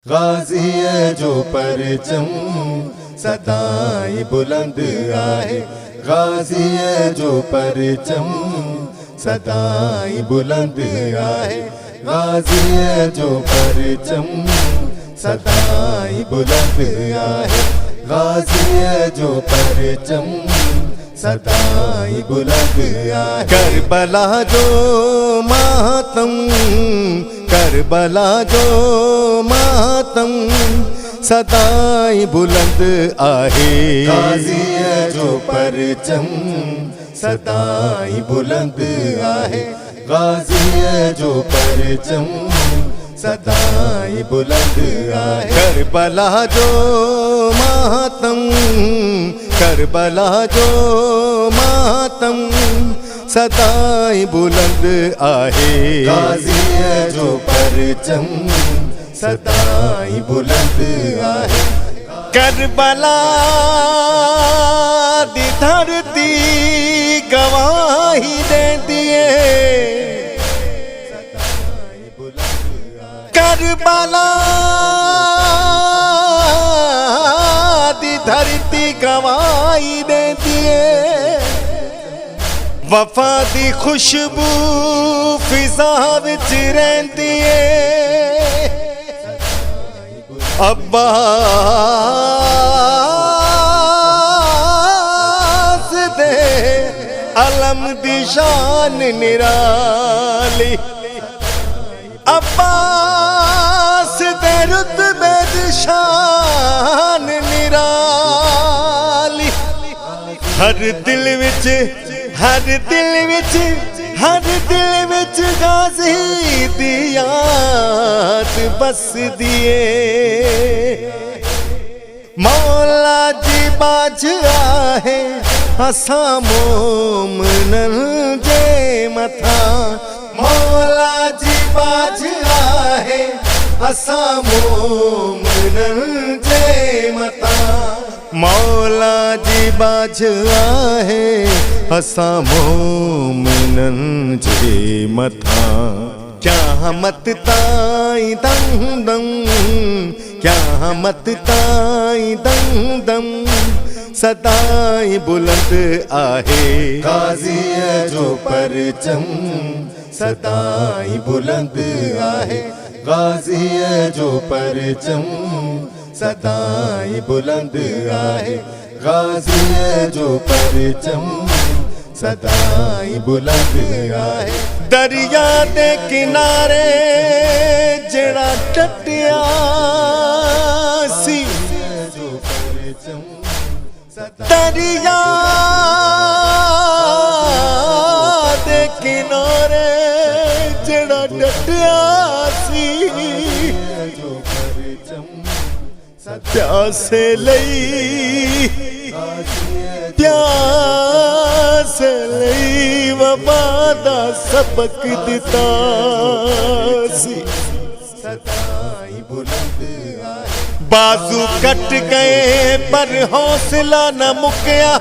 गाजी है जो परचम सदाई बुलंद आहे। गाजी है जो परचम सदाई बुलंद आहे। गाजी है जो परचम सदाई बुलंद आहे। गाजी है जो परचम सदाई बुलंद आहे। करबला जो मातम, करबला जो मातम सदाई बुलंद आहे। गाजी है जो परचम सदाई बुलंद आहे। गाजी है जो परचम सदाई बुलंद आहे। करबला जो मातम, करबला जो मातम सदाई बुलंद आहे। गाजी है जो परचम सदाई बुलंद आहे। करबला दी धरती गवाही देती है। करबला दी धरती गवाही देती है। वफा दी खुशबू फिजा विच रहती है। अब्बास दे अलम दी शान निराली। अब्बास दे रुतबे दी शान निराली। हर दिल विच, हर दिल विच, हर दिल विच गाजी दी याद बस दिए। मौला जी बाज आहे असा मोमनन जे मथा। मौला जी बाज आहे असा मोमनन जे मथा। मौला जी बाज आहे असा मोमिनन जे मथा। क़यामत ताईं दम दम, क़यामत ताईं दम दम सदाई बुलंद आहे। गाजी है जो परचम सदाई बुलंद आहे। गाजी है जो परचम सदाई बुलंद आहे। गाजी है जो परचम सदाई बुलंद आहे। दरिया दे किनारे जड़ा टटिया सी। दरिया दे किनारे जड़ा टटिया सी। प्यासे लई, प्यासे लई वफा दा सबक दिता सी। सदाई बुलंद आहे। बाजू कट गए पर हौसला न मुकिया।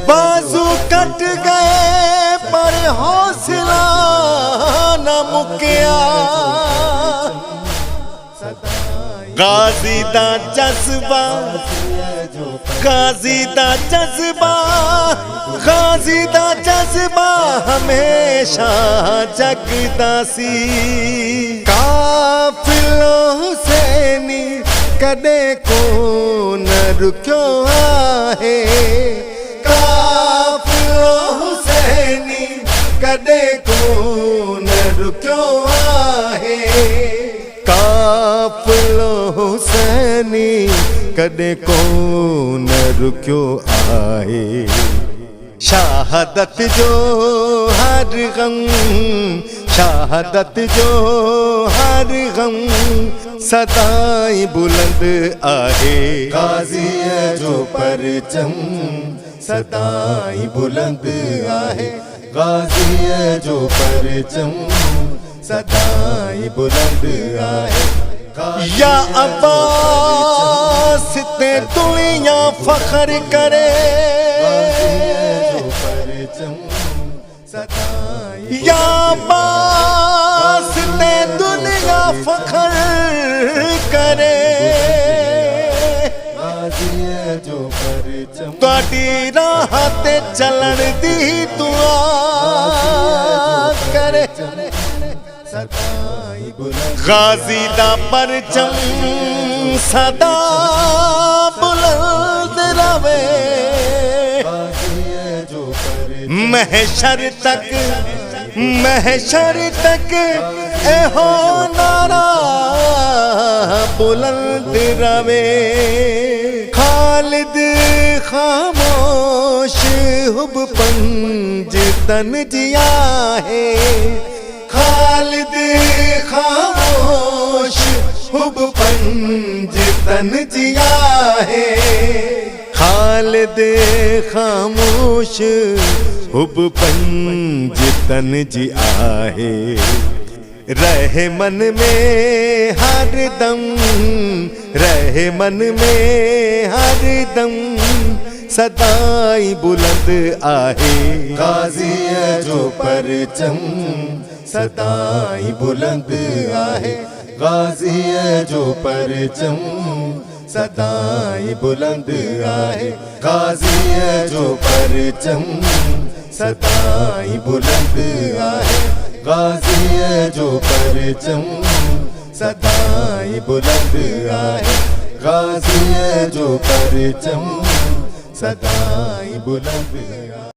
बाजू कट गए पर हौसला न मुकिया। गाजी दा जज्बा, गाजी दा जज्बा, गाजी दा जज्बा हमेशा जगदा सी। काफिलो हुसैनी कदे को न रुक्यो आहे। काफिलो हुसैनी कदे को न रुक्यो आहे। काफिलो हुसैनी कदे को न रुक्यो आहे। शहादत जो हर गम, शहादत जो हर गम सदाई बुलंद आहे। गाजी है जो परचम सदाई बुलंद आहे। गाजी है जो परचम सदाई बुलंद आहे। या अब्बास ते दुनिया फख्र करे। सदाई या वास्ते दुनिया फखर करे जो परचम तुहाडी राह ते चलण दी दुआ करे सदाई बुलंद गाजी दा परचम सदा बुलंद रवे महशर तक एहो नारा बुलंद रवे खालिद खामोश हुब पंज तन जिया है खालिद खामोश हुब पंज तन जिया है खालिद खामोश हुब पंज तन जिया है रहे मन में हर दम रहे मन में हर दम सदाई बुलंद आहे गाजी जो परचम सदाई बुलंद आहे गाजी जो परचम सदाई बुलंद आहे गाजी जो परचम सदाई बुलंद आहे गाजी जो परचम सदाई बुलंद आहे गाजी जो परचम सदाई बुलंद आहे।